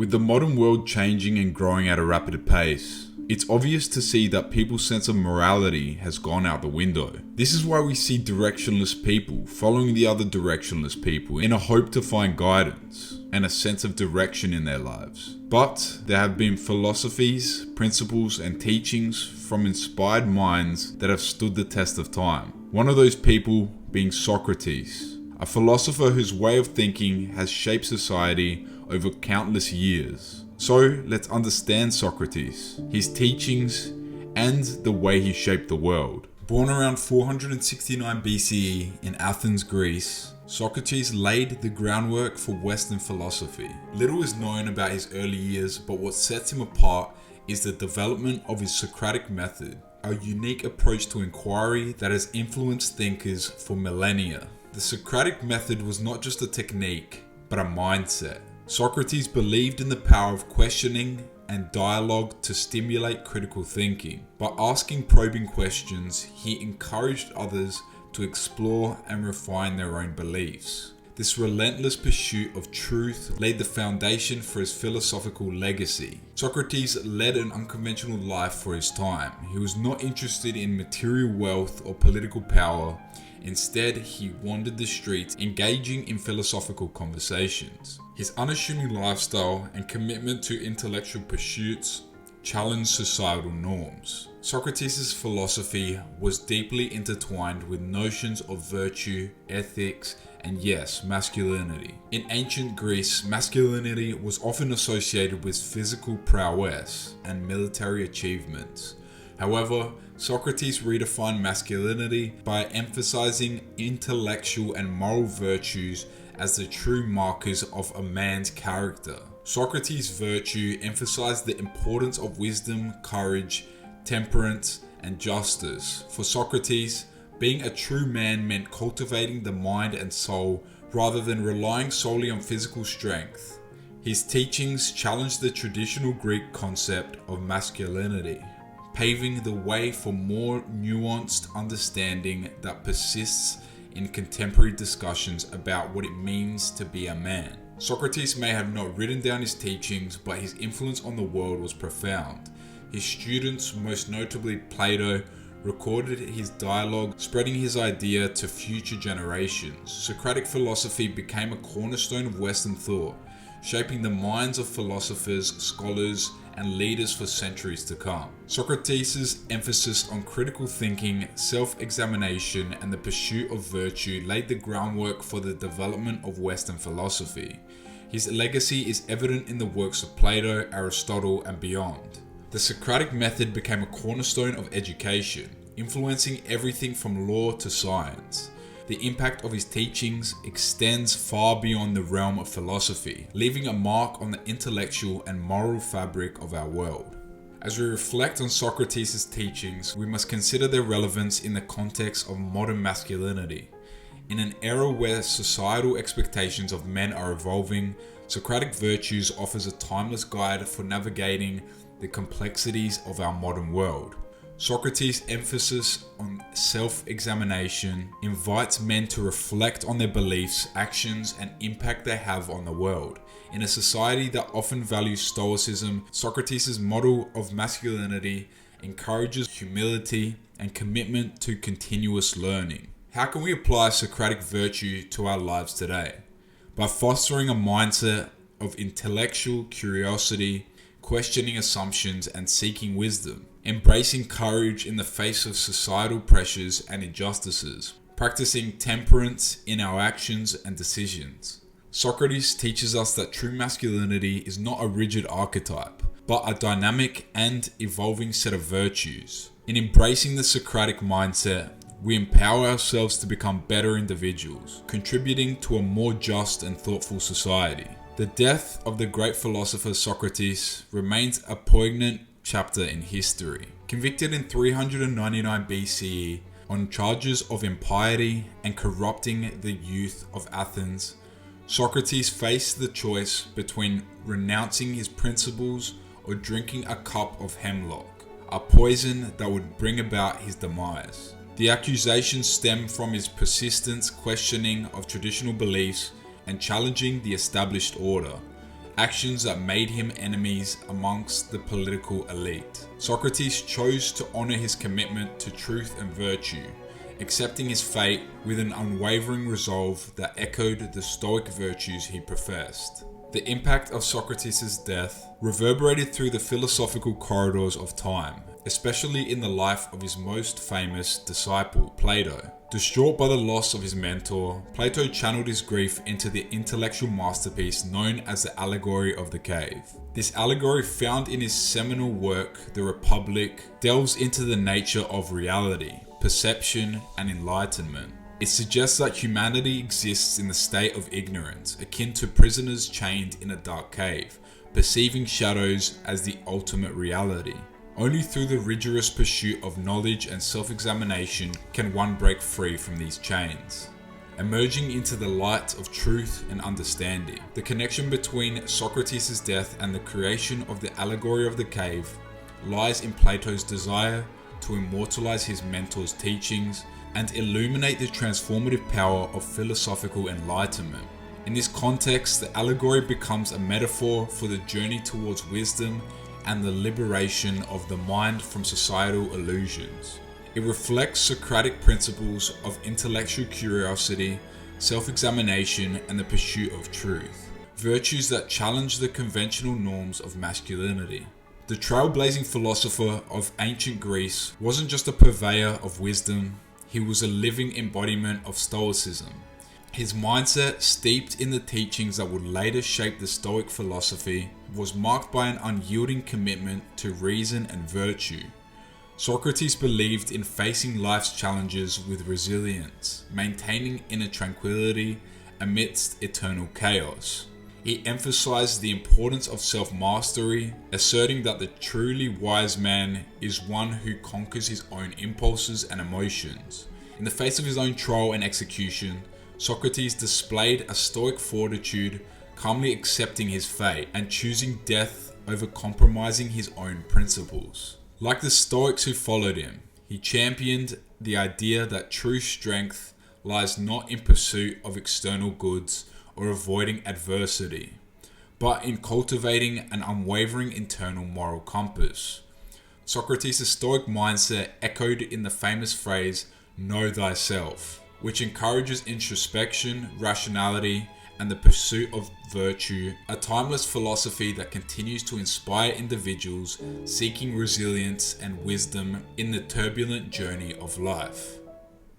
With the modern world changing and growing at a rapid pace, it's obvious to see that people's sense of morality has gone out the window. This is why we see directionless people following the other directionless people in a hope to find guidance and a sense of direction in their lives. But there have been philosophies, principles, and teachings from inspired minds that have stood the test of time. One of those people being Socrates, a philosopher whose way of thinking has shaped society over countless years. So let's understand Socrates, his teachings, and the way he shaped the world. Born around 469 BCE in Athens, Greece, Socrates laid the groundwork for Western philosophy. Little is known about his early years, but what sets him apart is the development of his Socratic method, a unique approach to inquiry that has influenced thinkers for millennia. The Socratic method was not just a technique, but a mindset. Socrates believed in the power of questioning and dialogue to stimulate critical thinking. By asking probing questions, he encouraged others to explore and refine their own beliefs. This relentless pursuit of truth laid the foundation for his philosophical legacy. Socrates led an unconventional life for his time. He was not interested in material wealth or political power. Instead, he wandered the streets, engaging in philosophical conversations. His unassuming lifestyle and commitment to intellectual pursuits challenged societal norms. Socrates' philosophy was deeply intertwined with notions of virtue, ethics, and yes, masculinity. In ancient Greece, masculinity was often associated with physical prowess and military achievements. However, Socrates redefined masculinity by emphasizing intellectual and moral virtues as the true markers of a man's character. Socrates' virtue emphasized the importance of wisdom, courage, temperance, and justice. For Socrates, being a true man meant cultivating the mind and soul rather than relying solely on physical strength. His teachings challenged the traditional Greek concept of masculinity, paving the way for more nuanced understanding that persists in contemporary discussions about what it means to be a man. Socrates may have not written down his teachings, but his influence on the world was profound. His students, most notably Plato, recorded his dialogue, spreading his idea to future generations. Socratic philosophy became a cornerstone of Western thought, shaping the minds of philosophers, scholars, and leaders for centuries to come. Socrates' emphasis on critical thinking, self-examination, and the pursuit of virtue laid the groundwork for the development of Western philosophy. His legacy is evident in the works of Plato, Aristotle, and beyond. The Socratic method became a cornerstone of education, influencing everything from law to science. The impact of his teachings extends far beyond the realm of philosophy, leaving a mark on the intellectual and moral fabric of our world. As we reflect on Socrates' teachings, we must consider their relevance in the context of modern masculinity. In an era where societal expectations of men are evolving, Socratic virtues offers a timeless guide for navigating the complexities of our modern world. Socrates' emphasis on self-examination invites men to reflect on their beliefs, actions, and impact they have on the world. In a society that often values stoicism, Socrates' model of masculinity encourages humility and commitment to continuous learning. How can we apply Socratic virtue to our lives today? By fostering a mindset of intellectual curiosity, questioning assumptions, and seeking wisdom. Embracing courage in the face of societal pressures and injustices. Practicing temperance in our actions and decisions. Socrates teaches us that true masculinity is not a rigid archetype, but a dynamic and evolving set of virtues. In embracing the Socratic mindset, we empower ourselves to become better individuals, contributing to a more just and thoughtful society. The death of the great philosopher Socrates remains a poignant chapter in history. Convicted in 399 BCE on charges of impiety and corrupting the youth of Athens, Socrates faced the choice between renouncing his principles or drinking a cup of hemlock, a poison that would bring about his demise. The accusations stem from his persistent questioning of traditional beliefs and challenging the established order, actions that made him enemies amongst the political elite. Socrates chose to honor his commitment to truth and virtue, accepting his fate with an unwavering resolve that echoed the Stoic virtues he professed. The impact of Socrates' death reverberated through the philosophical corridors of time, especially in the life of his most famous disciple, Plato. Distraught by the loss of his mentor, Plato channeled his grief into the intellectual masterpiece known as the Allegory of the Cave. This allegory, found in his seminal work, The Republic, delves into the nature of reality, perception, and enlightenment. It suggests that humanity exists in the state of ignorance, akin to prisoners chained in a dark cave, perceiving shadows as the ultimate reality. Only through the rigorous pursuit of knowledge and self-examination can one break free from these chains, emerging into the light of truth and understanding. The connection between Socrates' death and the creation of the Allegory of the Cave lies in Plato's desire to immortalize his mentor's teachings and illuminate the transformative power of philosophical enlightenment. In this context, the allegory becomes a metaphor for the journey towards wisdom and the liberation of the mind from societal illusions. It reflects Socratic principles of intellectual curiosity, self-examination, and the pursuit of truth, virtues that challenge the conventional norms of masculinity. The trailblazing philosopher of ancient Greece wasn't just a purveyor of wisdom, he was a living embodiment of Stoicism. His mindset, steeped in the teachings that would later shape the Stoic philosophy, was marked by an unyielding commitment to reason and virtue. Socrates believed in facing life's challenges with resilience, maintaining inner tranquility amidst eternal chaos. He emphasized the importance of self-mastery, asserting that the truly wise man is one who conquers his own impulses and emotions. In the face of his own trial and execution, Socrates displayed a stoic fortitude, calmly accepting his fate and choosing death over compromising his own principles. Like the Stoics who followed him, he championed the idea that true strength lies not in pursuit of external goods or avoiding adversity, but in cultivating an unwavering internal moral compass. Socrates' Stoic mindset echoed in the famous phrase, "Know thyself," which encourages introspection, rationality, and the pursuit of virtue, a timeless philosophy that continues to inspire individuals seeking resilience and wisdom in the turbulent journey of life.